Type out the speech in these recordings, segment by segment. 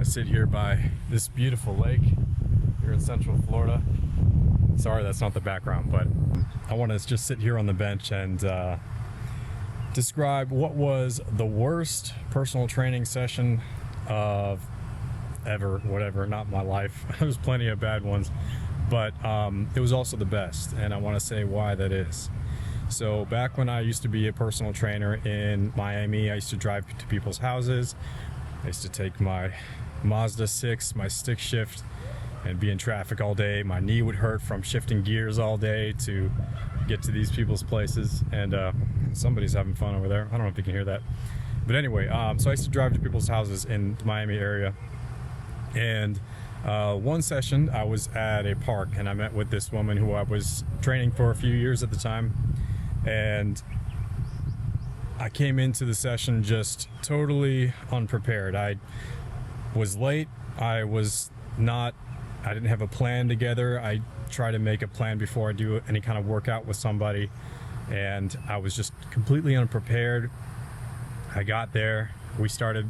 sit here by this beautiful lake here in Central Florida. Sorry, that's not the background, but I want to just sit here on the bench and describe what was the worst personal training session of ever, whatever, not my life. There's plenty of bad ones, but it was also the best, and I want to say why that is. So back when I used to be a personal trainer in Miami, I used to drive to people's houses. I used to take my Mazda 6, my stick shift, and be in traffic all day. My knee would hurt from shifting gears all day to get to these people's places. And somebody's having fun over there. I don't know if you can hear that. But anyway, so I used to drive to people's houses in the Miami area. And one session I was at a park and I met with this woman who I was training for a few years at the time. And I came into the session just totally unprepared. I was late. I didn't have a plan together. I try to make a plan before I do any kind of workout with somebody, and I was just completely unprepared. I got there, we started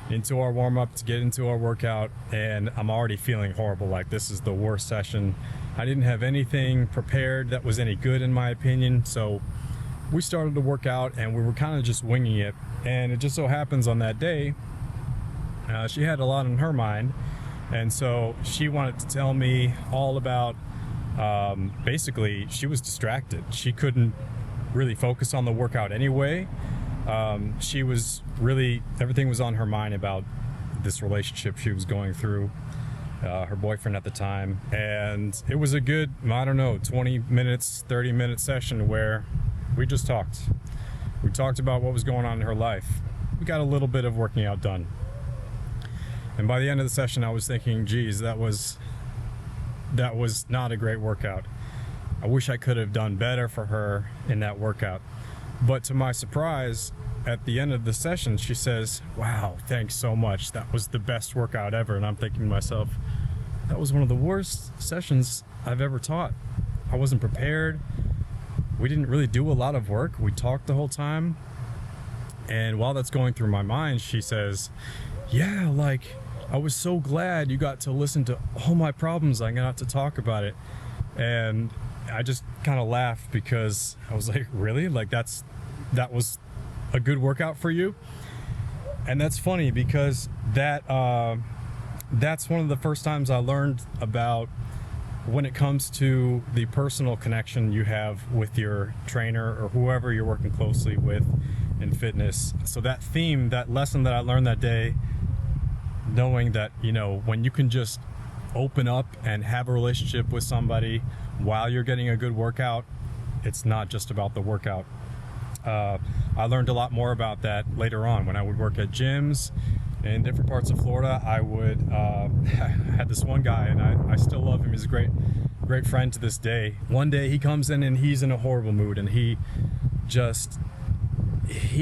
into our warm-up to get into our workout, and I'm already feeling horrible, like this is the worst session. I didn't have anything prepared that was any good in my opinion, so we started to work out and we were kind of just winging it. And it just so happens on that day, she had a lot on her mind, and so she wanted to tell me all about, basically she was distracted. She couldn't really focus on the workout anyway. She was really, everything was on her mind about this relationship she was going through, her boyfriend at the time. And it was a good, I don't know, 20 minutes, 30-minute session where we just talked. We talked about what was going on in her life. We got a little bit of working out done. And by the end of the session, I was thinking, geez, that was not a great workout. I wish I could have done better for her in that workout. But to my surprise, at the end of the session, she says, wow, thanks so much. That was the best workout ever. And I'm thinking to myself, that was one of the worst sessions I've ever taught. I wasn't prepared. We didn't really do a lot of work. We talked the whole time. And while that's going through my mind, she says, yeah, like, I was so glad you got to listen to all my problems. I got to talk about it. And I just kind of laughed because I was like, really? Like that was a good workout for you? And that's funny because that's one of the first times I learned about when it comes to the personal connection you have with your trainer or whoever you're working closely with in fitness. So that theme, that lesson that I learned that day, knowing that, you know, when you can just open up and have a relationship with somebody while you're getting a good workout, it's not just about the workout. I learned a lot more about that later on when I would work at gyms in different parts of Florida. I had this one guy, and I still love him. He's a great friend to this day. One day he comes in and he's in a horrible mood, and he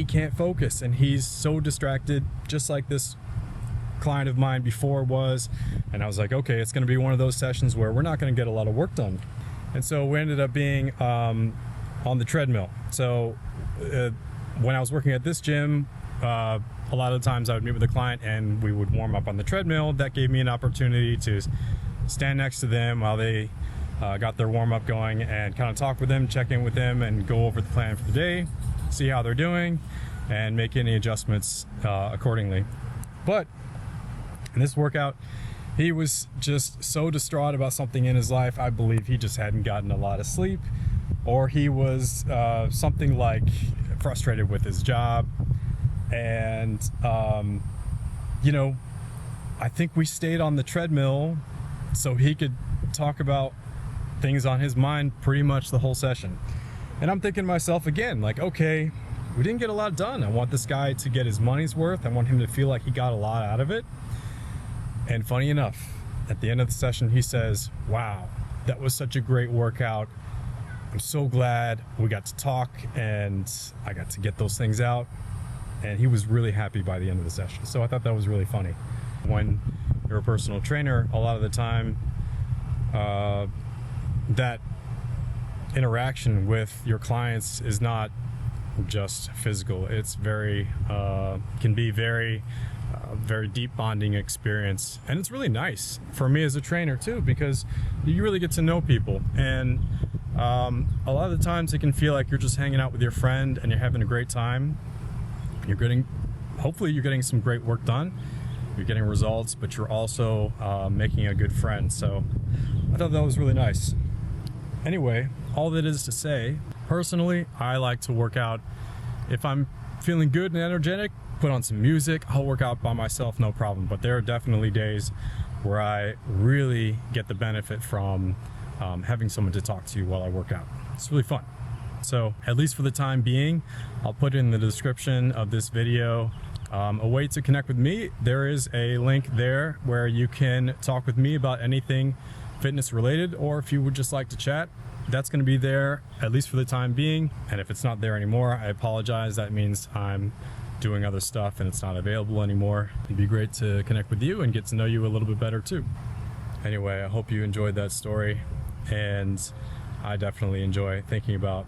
can't focus, and he's so distracted, just like this client of mine before was. And I was like, okay, it's going to be one of those sessions where we're not going to get a lot of work done. And so we ended up being on the treadmill. So when I was working at this gym, a lot of the times I would meet with a client and we would warm up on the treadmill. That gave me an opportunity to stand next to them while they got their warm up going and kind of talk with them, check in with them, and go over the plan for the day, see how they're doing, and make any adjustments accordingly. But in this workout, he was just so distraught about something in his life. I believe he just hadn't gotten a lot of sleep, or he was something like frustrated with his job. And, you know, I think we stayed on the treadmill so he could talk about things on his mind pretty much the whole session. And I'm thinking to myself again, like, okay, we didn't get a lot done. I want this guy to get his money's worth. I want him to feel like he got a lot out of it. And funny enough, at the end of the session, he says, wow, that was such a great workout. I'm so glad we got to talk and I got to get those things out. And he was really happy by the end of the session. So I thought that was really funny. When you're a personal trainer, a lot of the time, that interaction with your clients is not just physical. It's very, can be very a very deep bonding experience, and it's really nice for me as a trainer too, because you really get to know people. And a lot of the times it can feel like you're just hanging out with your friend and you're having a great time. Hopefully you're getting some great work done, you're getting results, but you're also making a good friend. So I thought that was really nice. Anyway, all that is to say, personally, I like to work out. If I'm feeling good and energetic, put on some music, I'll work out by myself, no problem. But there are definitely days where I really get the benefit from having someone to talk to while I work out. It's really fun. So at least for the time being, I'll put in the description of this video a way to connect with me. There is a link there where you can talk with me about anything fitness related, or if you would just like to chat, that's going to be there at least for the time being. And if it's not there anymore, I apologize. That means I'm doing other stuff and it's not available anymore. It'd be great to connect with you and get to know you a little bit better too. Anyway, I hope you enjoyed that story, and I definitely enjoy thinking about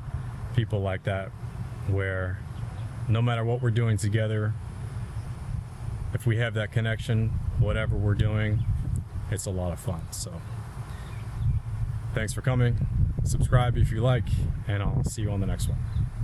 people like that, where no matter what we're doing together, if we have that connection, whatever we're doing, it's a lot of fun. So thanks for coming. Subscribe if you like, and I'll see you on the next one.